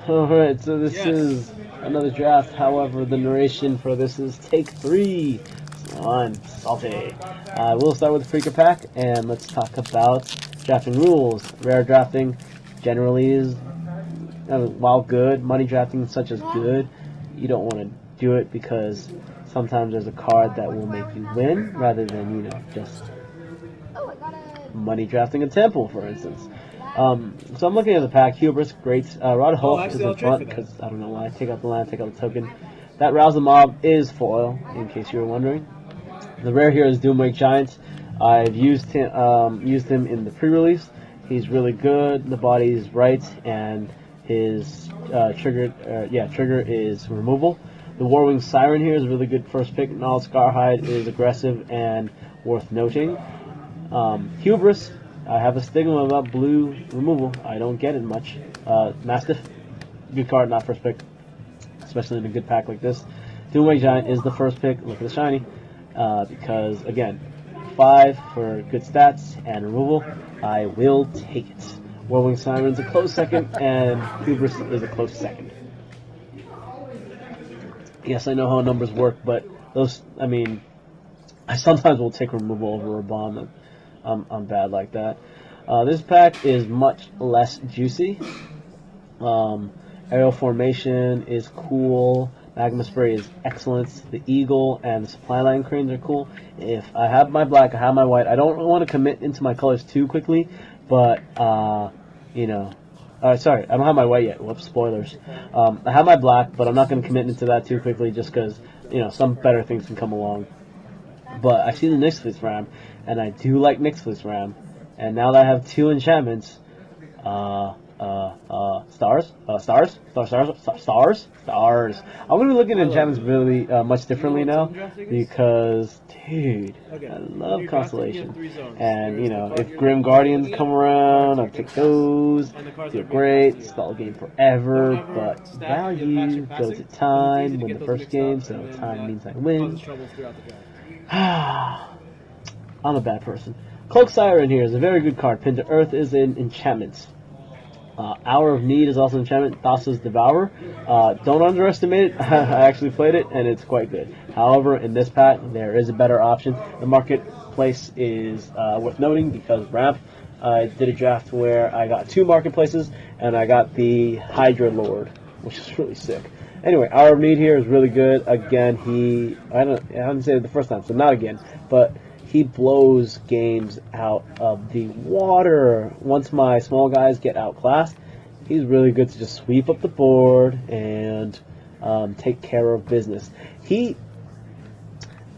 Alright, so this is another draft. However, the narration for this is take 3. So I'm salty. We'll start with the Freaker Pack, and let's talk about drafting rules. Rare drafting generally is, while good, money drafting such as good, you don't want to do it because sometimes there's a card that will make you win rather than, just money drafting a temple, for instance. So I'm looking at the pack. Hubris, great. Rod of Hope is in front because I don't know why. Take out the land, take out the token. That Rouse the Mob is foil, in case you were wondering. The rare here is Doomwake Giant. I've used him in the pre-release. He's really good. The body is right, and his trigger is removal. The Warwing Siren here is a really good first pick. Nall Scarhide is aggressive and worth noting. Hubris, I have a stigma about blue removal. I don't get it much. Mastiff, good card, not first pick, especially in a good pack like this. Doomwake Giant is the first pick. Look at the shiny. Because, again, 5 for good stats and removal. I will take it. Warwing Siren's a close second, and Hubris is a close second. Yes, I know how numbers work, but those, I sometimes will take removal over a bomb. I'm bad like that. This pack is much less juicy. Aerial Formation is cool. Magma Spray is excellent. The Eagle and the Supply Line Cranes are cool. If I have my black, I have my white. I don't want to commit into my colors too quickly, but, sorry, I don't have my white yet. Whoops, spoilers. I have my black, but I'm not going to commit into that too quickly just because, some better things can come along. But I see the Nyx Fleece Ram, and I do like Nyx Fleece Ram. And now that I have 2 enchantments, stars. I'm gonna be looking at enchantments really much differently now because, dude, I love Constellation. And if Grim Guardians come around, I'll take those. They're great. Stall the game forever, but value goes at time. Win the first game, so time means I win. I'm a bad person. Cloak Siren here is a very good card. Pin to Earth is in enchantments. Hour of Need is also an enchantment. Thassa's Devourer. Don't underestimate it. I actually played it, and it's quite good. However, in this pack, there is a better option. The marketplace is worth noting because Ramp, I did a draft where I got 2 marketplaces, and I got the Hydra Lord, which is really sick. Anyway, Hour of Need here is really good. Again, I haven't said it the first time, so not again, but he blows games out of the water. Once my small guys get outclassed, he's really good to just sweep up the board and take care of business. I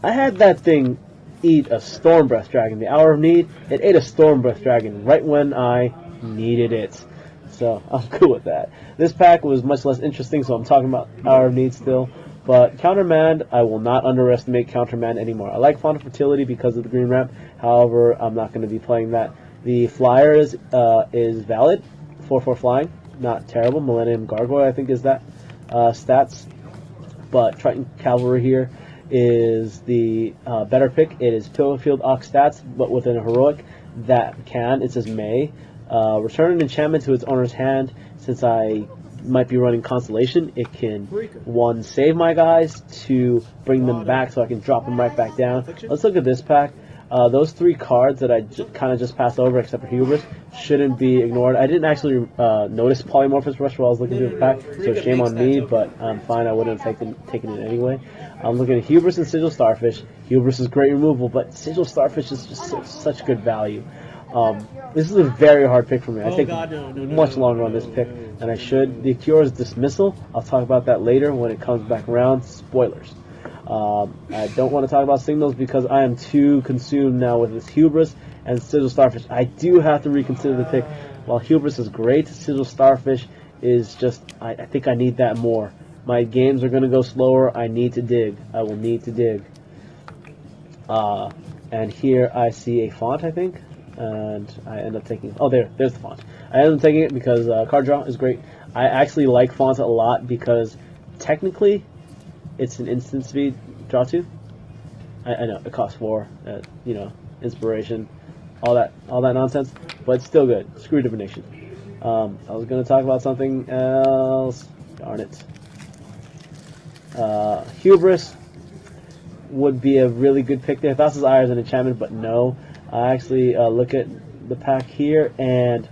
had that thing eat a Stormbreath Dragon. The Hour of Need, it ate a Stormbreath Dragon right when I needed it. So I'm cool with that. This pack was much less interesting, so I'm talking about Hour of Need still. But Countermand, I will not underestimate Countermand anymore. I like Font of Fertility because of the green ramp. However, I'm not going to be playing that. The Flyer is valid. 4/4 flying, not terrible. Millennium Gargoyle, I think, is that stats. But Triton Cavalry here is the better pick. It is Pillowfield Ox stats, but within a heroic that can. It says may return an enchantment to its owner's hand. Since I might be running Constellation, it can 1 save my guys, 2 bring them back so I can drop them right back down. Let's look at this pack. Those 3 cards that I kind of just passed over, except for Hubris, shouldn't be ignored. I didn't actually notice Polymorphous Rush while I was looking through the pack, so shame on me, but I'm fine. I wouldn't have taken it anyway. I'm looking at Hubris and Sigil Starfish. Hubris is great removal, but Sigil Starfish is just such good value. This is a very hard pick for me. I take much longer on this pick than I should. The Cure's Dismissal, I'll talk about that later when it comes back around. Spoilers. I don't want to talk about signals because I am too consumed now with this Hubris and Sigil Starfish. I do have to reconsider the pick. While Hubris is great, Sigil Starfish is just, I think I need that more. My games are going to go slower. I need to dig. I will need to dig. And here I see a font, I think. And I end up taking, there's the font. I end up taking it because card draw is great. I actually like fonts a lot because technically it's an instant speed draw 2. I know it costs 4, inspiration, all that nonsense, but it's still good. Screw divination. I was going to talk about something else. Darn it. Hubris would be a really good pick there. Thassa's Ire is an enchantment, but no. I actually look at the pack here, and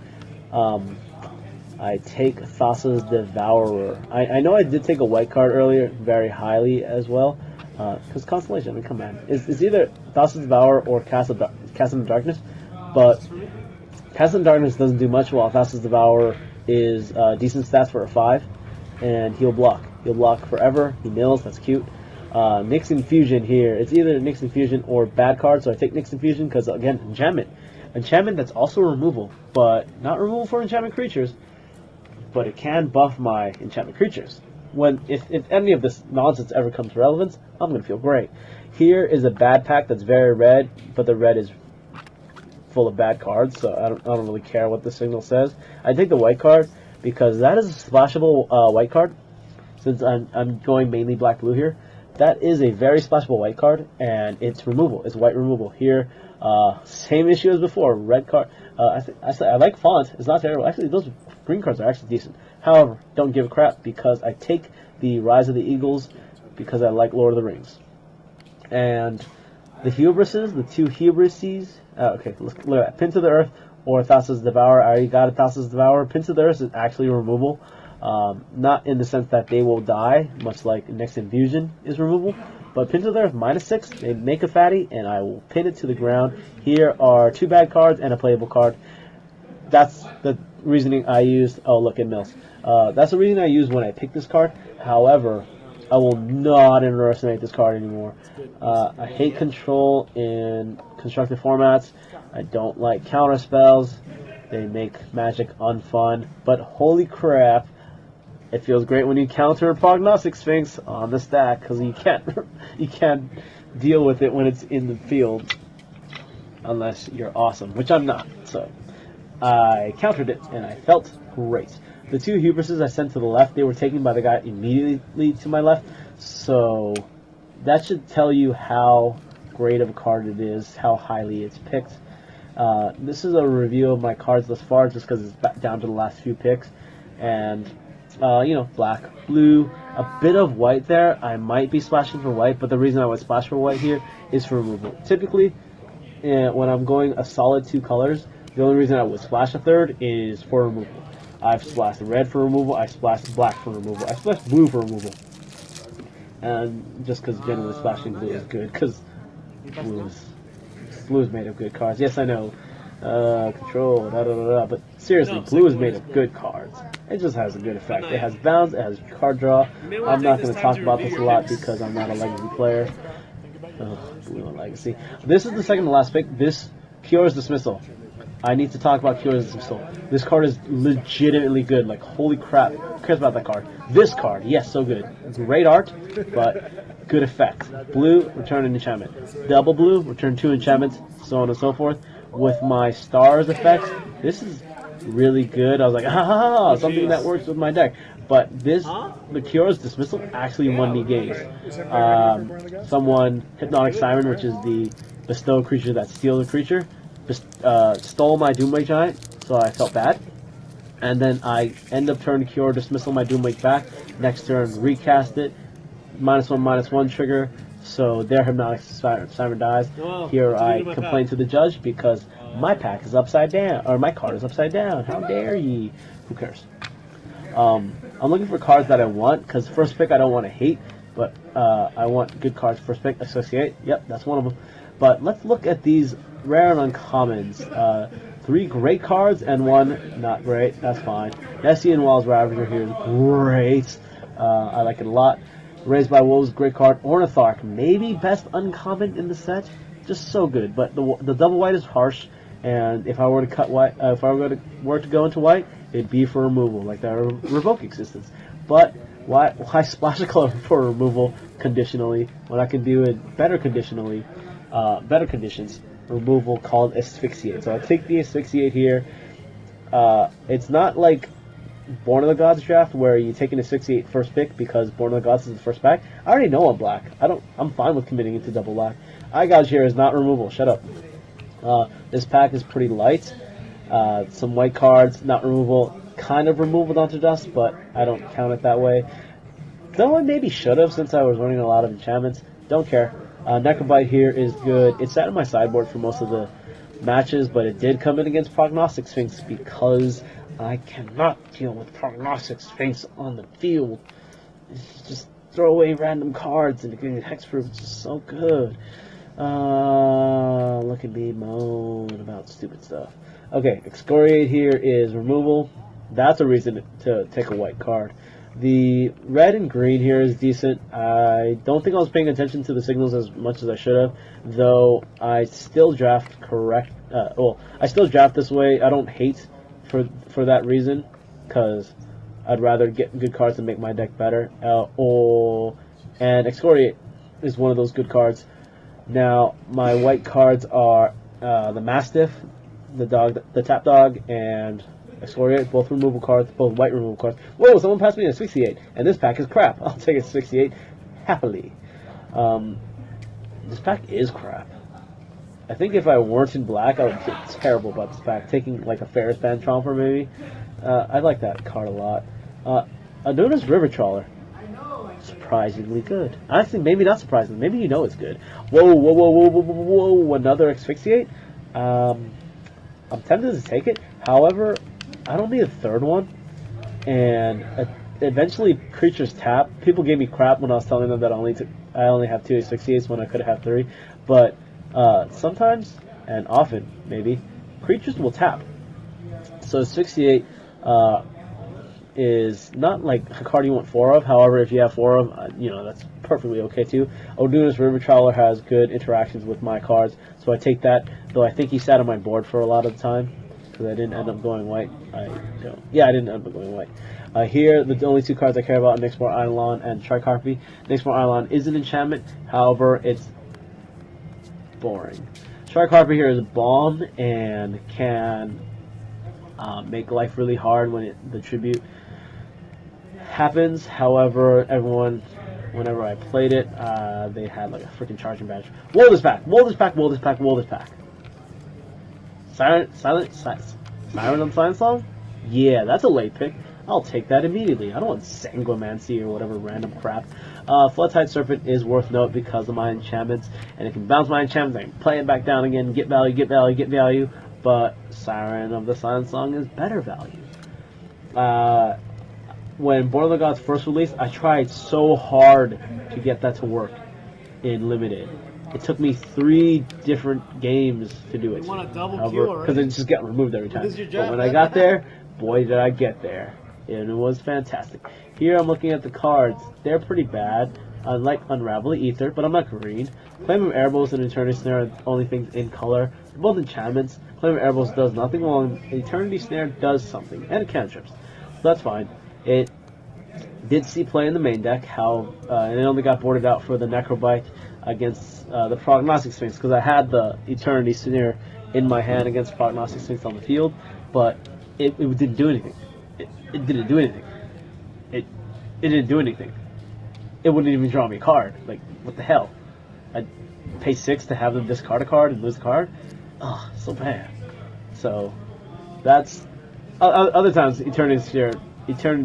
I take Thassa's Devourer. I know I did take a white card earlier very highly as well, because Constellation, I mean, come on. It's either Thassa's Devourer or Cast in the Darkness, but Cast in the Darkness doesn't do much, while Thassa's Devourer is decent stats for a 5, and he'll block. He'll block forever. He mills, that's cute. Nyx Infusion here. It's either Nyx Infusion or bad card, so I take Nyx Infusion because, again, enchantment. Enchantment that's also removal, but not removal for enchantment creatures, but it can buff my enchantment creatures. If any of this nonsense ever comes to relevance, I'm going to feel great. Here is a bad pack that's very red, but the red is full of bad cards, so I don't really care what the signal says. I take the white card because that is a splashable white card, since I'm going mainly black-blue here. That is a very splashable white card, and it's removal. It's white removal. Here, same issue as before. Red card. I like font. It's not terrible. Actually, those green cards are actually decent. However, don't give a crap because I take the Rise of the Eagles because I like Lord of the Rings. And the Hubrises, the two Hubrises. Okay, look at that. Pin to the Earth or Thassa's Devourer. I already got a Thassa's Devourer. Pin to the Earth is actually removal. Not in the sense that they will die, much like Nyx Infusion is removal, but Pin to the Earth -6, they make a fatty, and I will pin it to the ground. Here are 2 bad cards and a playable card. That's the reasoning I used. Oh, look, it mills. That's the reason I used when I picked this card. However, I will not underestimate this card anymore. I hate control in constructed formats. I don't like counter spells. They make Magic unfun, but holy crap, it feels great when you counter Prognostic Sphinx on the stack, because you can't deal with it when it's in the field unless you're awesome, which I'm not. So I countered it and I felt great. The 2 Hubrises I sent to the left, they were taken by the guy immediately to my left, so that should tell you how great of a card it is, how highly it's picked. This is a review of my cards thus far, just because it's down to the last few picks, and you know, black, blue, a bit of white there. I might be splashing for white, but the reason I would splash for white here is for removal. Typically, when I'm going a solid 2 colors, the only reason I would splash a third is for removal. I've splashed red for removal, I splashed black for removal, I splashed blue for removal. And just because generally splashing blue is good, because blue is made of good cards. Yes, I know. Control, but seriously, blue is made of good cards. It just has a good effect. It has bounce, it has card draw. I'm not going to talk about this a lot because I'm not a legacy player. Blue and legacy. This is the second to last pick. This Cures Dismissal. I need to talk about Cures Dismissal. This card is legitimately good. Like, holy crap. Who cares about that card? This card, yes, so good. Great art, but good effect. Blue, return an enchantment. Double blue, return 2 enchantments, so on and so forth. With my stars effects, this is really good. I was like, ah, something that works with my deck. But this, the Cures Dismissal, actually won me games. Someone, Hypnotic Siren, which is the bestow creature that steals a creature, stole my Doomwake Giant, so I felt bad. And then I end up turn Cure Dismissal my Doomwake back. Next turn, recast it, -1/-1 trigger. So their Hypnotic Siren dies. Here I complain to the judge because my pack is upside down, or my card is upside down. How dare ye? Who cares? I'm looking for cards that I want, because first pick I don't want to hate, but I want good cards first pick. Associate, yep, that's one of them. But let's look at these rare and uncommons. 3 great cards and 1 not great. That's fine. Nessian Wild's Ravager here is great. I like it a lot. Raised by Wolves, great card. Ornithark, maybe best uncommon in the set. Just so good. But the double white is harsh, and if I were to cut white, if I were to go into white, it'd be for removal, like the Revoke Existence. But why splash a color for removal conditionally when I can do it better conditionally, better conditions? Removal called Asphyxiate. So I take the Asphyxiate here. It's not like Born of the Gods draft where you take an Asphyxiate first pick because Born of the Gods is the first pack. I already know I'm black. I'm fine with committing into double black. Eye Gouge here is not removal. Shut up. This pack is pretty light, Some white cards, not removal, kind of removal onto dust, but I don't count it that way. Though I maybe should have since I was running a lot of enchantments. Don't care. Necrobite here is good. It sat on my sideboard for most of the matches, but it did come in against Prognostic Sphinx because I cannot deal with Prognostic Sphinx on the field. It's just throw away random cards and getting hexproof. It's just so good. Look at me moan about stupid stuff. Okay, Excoriate here is removal. That's a reason to take a white card. The red and green here is decent. I don't think I was paying attention to the signals as much as I should have, though I still draft correct. I still draft this way. I don't hate for that reason, because I'd rather get good cards and make my deck better. And Excoriate is one of those good cards. Now, my white cards are the Mastiff, the dog, the tap dog, and Excoriate, both removal cards, both white removal cards. Whoa, someone passed me a 68, and this pack is crap. I'll take a 68 happily. This pack is crap. I think if I weren't in black, I would feel terrible about this pack. Taking like a Ferris Band Tromper, maybe. I like that card a lot. Adonis River Trawler. Surprisingly good. Honestly, maybe not surprisingly. Maybe you know it's good. Whoa, whoa, whoa, whoa, whoa, whoa, whoa. Another Asphyxiate? I'm tempted to take it. However, I don't need a third one. And eventually, creatures tap. People gave me crap when I was telling them that I only have 2 Asphyxiates when I could have 3. But sometimes, and often, maybe, creatures will tap. So Asphyxiate is not like a card you want 4 of. However, if you have 4 of, that's perfectly okay too. Oduna's River Trawler has good interactions with my cards, so I take that. Though I think he sat on my board for a lot of the time because I didn't end up going white. I didn't end up going white. Here, the only 2 cards I care about are Nyxmore Eidolon and Tricarpy. Nyxmore Eidolon is an enchantment. However, it's boring. Tricarpy here is a bomb and can make life really hard when the tribute happens. However, whenever I played it, they had like a freaking charging badge. Whoa, this pack! Whoa, this pack! Whoa, this pack! Whoa, this pack! Siren on Silent Song? Yeah, that's a late pick. I'll take that immediately. I don't want Sanguimancy or whatever random crap. Floodtide Serpent is worth note because of my enchantments, and it can bounce my enchantments. I can play it back down again, get value, get value, get value. But Siren of the Silent Song is better value. When Born of the Gods first released, I tried so hard to get that to work in Limited. It took me 3 different games to do it. You want a double Q, right? Because it just got removed every time. But when I got there, boy did I get there. And it was fantastic. Here I'm looking at the cards. They're pretty bad. Unlike Unraveling Ether, but I'm not green. Claim of Erebos and Eternity Snare are the only things in color. They're both enchantments. Claim of Erebos does nothing, while Eternity Snare does something. And it cantrips. So that's fine. It did see play in the main deck, and it only got boarded out for the Necrobite against the Prognostic Sphinx, because I had the Eternity Snare in my hand against Prognostic Sphinx on the field, but it didn't do anything. It didn't do anything. It didn't do anything. It wouldn't even draw me a card. Like, what the hell? I'd pay 6 to have them discard a card and lose a card? Oh, so bad. So, that's... Other times, Eternity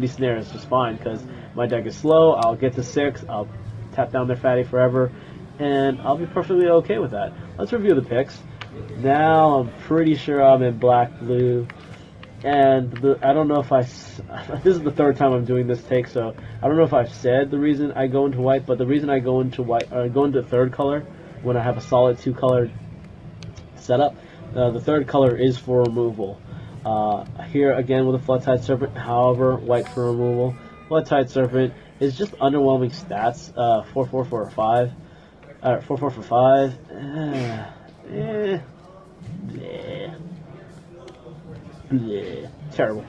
Snare is just fine, because my deck is slow, I'll get to 6, I'll tap down their fatty forever, and I'll be perfectly okay with that. Let's review the picks. Now, I'm pretty sure I'm in black-blue. And I don't know if this is the 3rd time I'm doing this take, so I don't know if I've said the reason I go into white, but the reason I go into white, or go into 3rd color when I have a solid 2-color setup, the 3rd color is for removal. Here again with a Floodtide Serpent, however, white for removal. Floodtide Serpent is just underwhelming stats. 4/4 for a 5, 4/4 for 5. Bleh. Bleh. Terrible.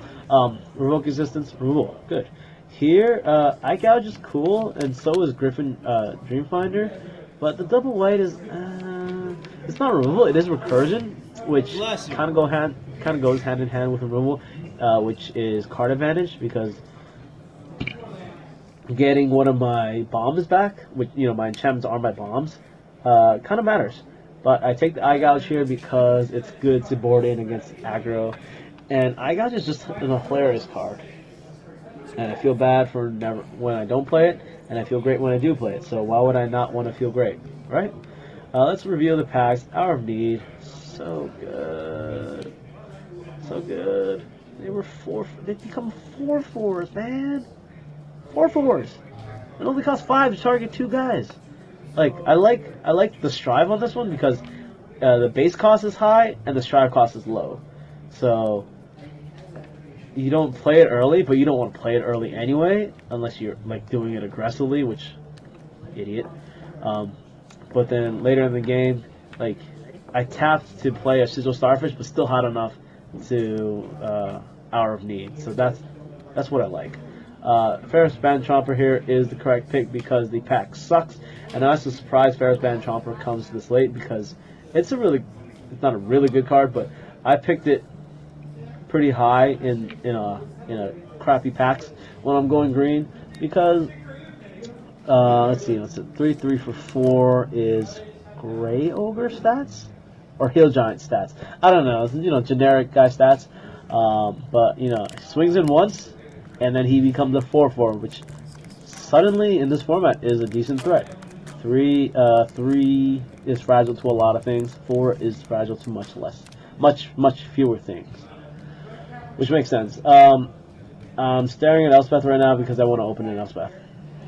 Revoke Existence, removal, good. Here, Eye Gouge is cool, and so is Griffin Dreamfinder, but the double white is, it's not removal, it is recursion, which kind of goes hand in hand with removal, which is card advantage, because getting one of my bombs back, which, my enchantments are my bombs, kind of matters. But I take the Eye Gouge here because it's good to board in against aggro. And Eye Gouge is just an hilarious card. And I feel bad for never when I don't play it, and I feel great when I do play it. So why would I not want to feel great, right? Let's review the packs. Hour of Need, so good, so good. They were they become 4/4s, man. 4/4s. It only costs 5 to target 2 guys. Like I like the Strive on this one because the base cost is high and the Strive cost is low. So you don't play it early, but you don't want to play it early anyway, unless you're like doing it aggressively, which idiot. But then later in the game, like I tapped to play a Sigil Starfish, but still had enough to Hour of Need. So that's what I like. Ferrous Band Chomper here is the correct pick because the pack sucks, and I was surprised Ferrous Band Chomper comes this late because it's not a really good card, but I picked it pretty high in a crappy packs when I'm going green because let's see, 3/3 for 4 is Gray Ogre stats or Hill Giant stats. I don't know, generic guy stats. But swings in once, and then he becomes a 4/4, which suddenly in this format is a decent threat. 3 is fragile to a lot of things. 4 is fragile to much fewer things, which makes sense. I'm staring at Elspeth right now because I want to open an Elspeth.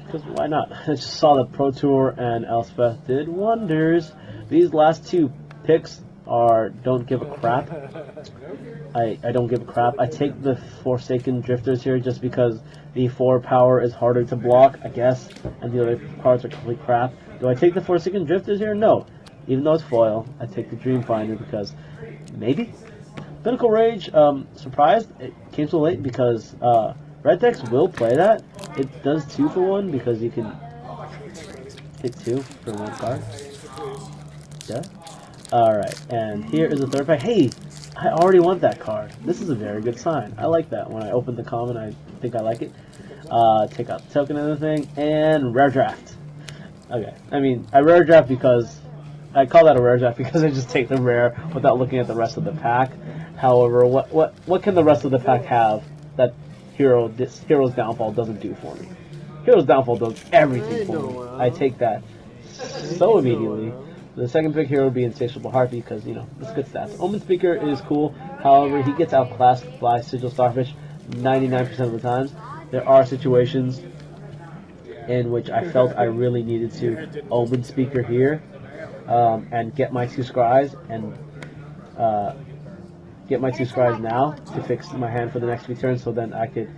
Because why not? I just saw the Pro Tour and Elspeth did wonders. These last 2 picks don't give a crap. I don't give a crap. I take the Forsaken Drifters here just because the 4 power is harder to block, I guess, and the other cards are complete crap. Do I take the Forsaken Drifters here? No. Even though it's foil, I take the Dreamfinder because maybe. Pinnacle Rage, surprised it came so late because red decks will play that. It does 2 for 1 because you can hit 2 for 1 card. Yeah. Alright, and here is the third pack. Hey, I already want that card. This is a very good sign. I like that. When I open the common, I think I like it. Take out the token and everything, and rare draft. Okay, I mean, I rare draft because I call that a rare draft because I just take the rare without looking at the rest of the pack. However, what can the rest of the pack have that Hero's Downfall doesn't do for me? Hero's Downfall does everything for me. I take that so immediately. The second pick here would be Insatiable Heart because, it's good stats. Omen Speaker is cool. However, he gets outclassed by Sigil Starfish 99% of the times. There are situations in which I felt I really needed to Omen Speaker here and get my 2 scries and get my 2 scries now to fix my hand for the next few turns so then I could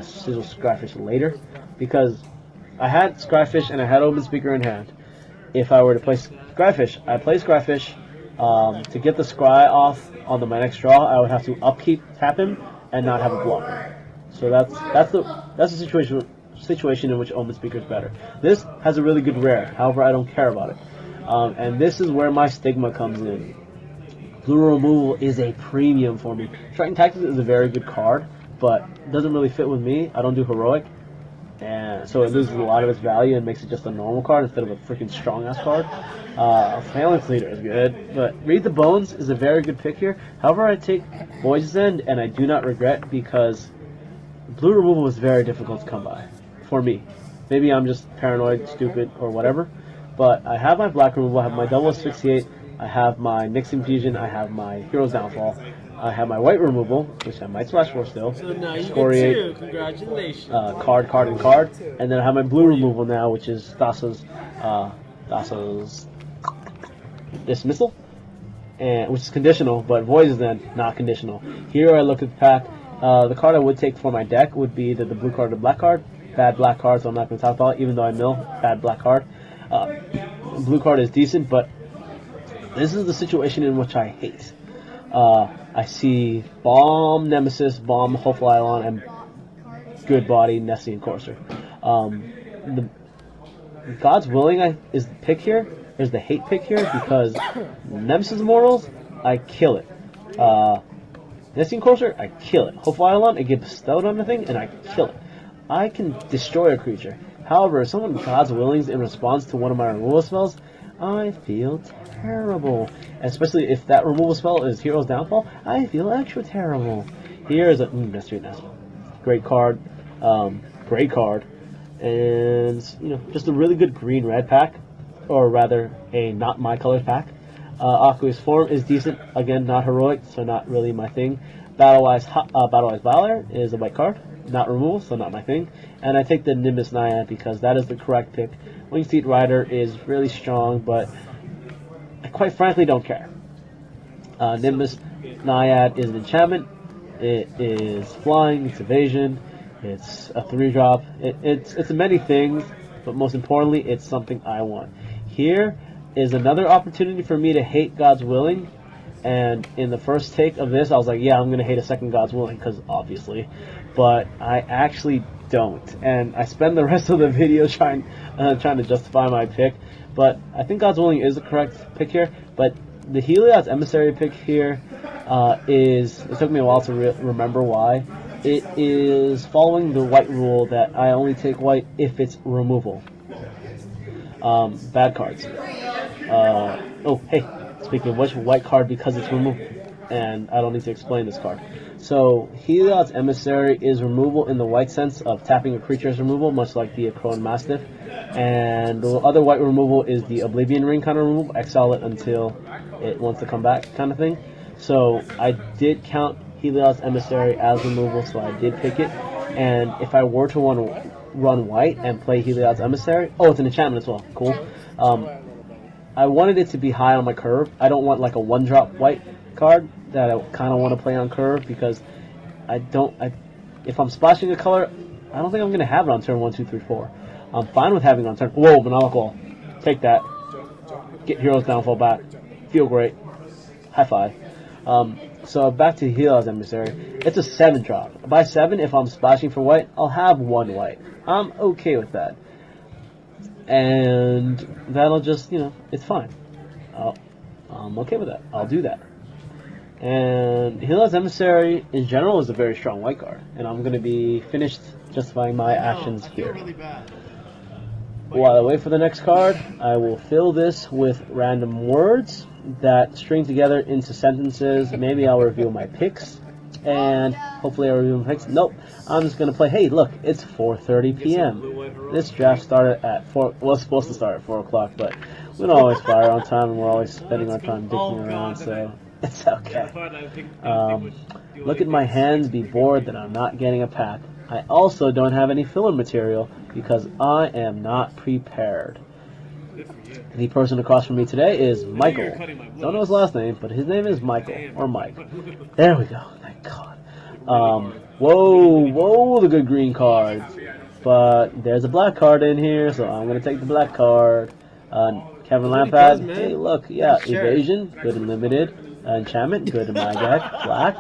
Sigil Scryfish later. Because I had Scryfish and I had Omen Speaker in hand. If I were to play Scryfish, I play Scryfish to get the Scry off on my next draw. I would have to upkeep, tap him, and not have a blocker. So that's the situation in which Omen Speaker is better. This has a really good rare. However, I don't care about it. And this is where my stigma comes in. Blue removal is a premium for me. Striking Tactics is a very good card, but it doesn't really fit with me. I don't do heroic. And so it loses a lot of its value and makes it just a normal card instead of a freaking strong-ass card. Phalanx Leader is good, but Read the Bones is a very good pick here. However, I take Voyage's End, and I do not regret because blue removal is very difficult to come by for me. Maybe I'm just paranoid, stupid, or whatever, but I have my black removal, I have my double asphyxiate, I have my Nixon Fusion, I have my Hero's Downfall, I have my white removal, which I might splash for still. So now you Excoriate, get 2. Congratulations. card, and card. And then I have my blue removal now, which is Thassa's Dismissal, and which is conditional, but Void is then not conditional. Here I look at the pack. The card I would take for my deck would be the blue card or the black card. Bad black card, so I'm not going to talk about it, even though I mill bad black card. Blue card is decent, but this is the situation in which I hate. I see Bomb Nemesis, Bomb Hopeful Eidolon, and Good Body, Nessian Courser. The God's Willing is the pick here. There's the hate pick here because Nemesis Immortals, I kill it. Nessian Courser, I kill it. Hopeful Eidolon, I get bestowed on the thing, and I kill it. I can destroy a creature. However, if someone God's Willings in response to one of my removal spells, I feel terrible. Especially if that removal spell is Hero's Downfall, I feel extra terrible. Here is a Mystery Nest. Great card. Great card. And, you know, just a really good green-red pack. Or rather, a not my colors pack. Aqua's Form is decent. Again, not heroic, so not really my thing. Battle-Wise Valor is a white card. Not removal, so not my thing. And I take the Nimbus Naiad because that is the correct pick. Winged Seat Rider is really strong, but I quite frankly don't care. Nimbus Naiad is an enchantment. It is flying, it's evasion, it's a 3-drop. It's many things, but most importantly, it's something I want. Here is another opportunity for me to hate God's Willing. And in the first take of this, I was like, yeah, I'm going to hate a second God's Willing, because obviously. But I actually don't. And I spend the rest of the video trying to justify my pick. But I think God's Willing is the correct pick here. But the Heliod's Emissary pick here it took me a while to remember why. It is following the white rule that I only take white if it's removal. Bad cards. Oh, hey. Speaking of which, white card because it's removal, and I don't need to explain this card. So, Heliod's Emissary is removal in the white sense of tapping a creature as removal, much like the Akron Mastiff. And the other white removal is the Oblivion Ring kind of removal, exile it until it wants to come back kind of thing. So, I did count Heliod's Emissary as removal, so I did pick it. And if I were to want to run white and play Heliod's Emissary, oh, it's an enchantment as well, cool. I wanted it to be high on my curve. I don't want like a 1-drop white card that I kind of want to play on curve because if I'm splashing a color, I don't think I'm going to have it on turn 1, 2, 3, 4. I'm fine with having it on turn. Whoa, Monomical. Take that. Get Hero's Downfall back. Feel great. High five. So back to Heliod's Emissary. It's a 7-drop. By 7, if I'm splashing for white, I'll have 1 white. I'm okay with that. And that'll just, you know, it's fine. I'm okay with that. I'll do that. And Heliod's Emissary, in general, is a very strong white card. And I'm going to be finished justifying my actions here. While I wait for the next card, I will fill this with random words that string together into sentences. Maybe I'll reveal my picks. And hopefully I'll reveal my picks. Nope. I'm just going to play, hey, look, it's 4:30 p.m. This draft started at 4, was supposed to start at 4 o'clock, but we don't always fire on time, and we're always spending our time dicking around, so it's okay. Look at my hands, be bored that I'm not getting a pack. I also don't have any filler material because I am not prepared. The person across from me today is Michael. Don't know his last name, but his name is Michael, or Mike. There we go, thank God. Whoa, the good green cards. But there's a black card in here, so I'm going to take the black card. Kevin Lampard, hey, look, yeah, evasion, good and limited. Enchantment, good in my deck. Black,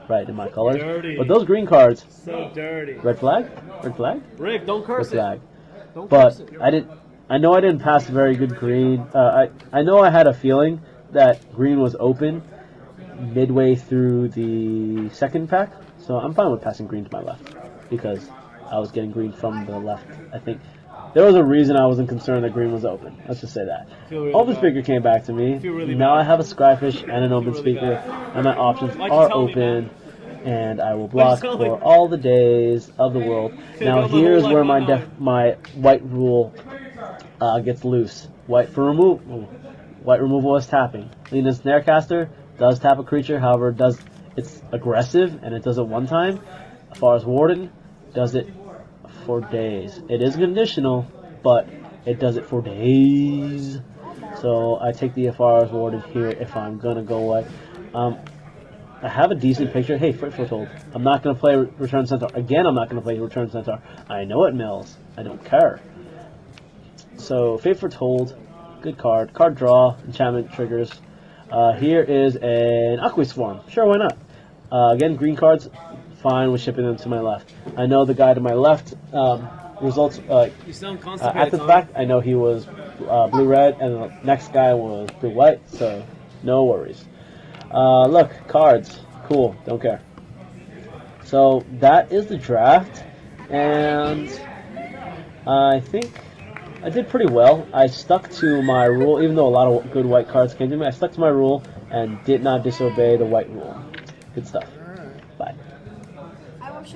right in my colors. Dirty. But those green cards, So dirty. red flag? Red flag? Rick, don't curse Red flag. Don't But curse it. I know I didn't pass very good green. I know I had a feeling that green was open midway through the second pack, so I'm fine with passing green to my left because I was getting green from the left. I think there was a reason I wasn't concerned that green was open. Let's just say that. Open speaker came back to me. Now I have a Scryfish and an open speaker, and my options are open, and I will block for all the days of the world. Now here's where my white rule gets loose. White for removal. White removal is tapping. Lean Snarecaster does tap a creature, however, it's aggressive and it does it one time. As far as Warden, does it for days. It is conditional, but it does it for days. So I take the Afara's Warden here if I'm gonna go white. I have a decent picture. Hey, Foretold. I'm not gonna play Return Centaur. Again, I'm not gonna play Return Centaur. I know it mills. I don't care. So Fate Foretold, good card. Card draw, enchantment triggers. Here is an Aqua's Form. Sure, why not? Again, green cards, fine with shipping them to my left. I know the guy to my left results. You sound constipated, At the fact, I know he was blue-red, and the next guy was blue-white, so no worries. Look, cards. Cool, don't care. So that is the draft, and I think I did pretty well. I stuck to my rule, even though a lot of good white cards came to me. I stuck to my rule and did not disobey the white rule. Good stuff. Alright. Bye.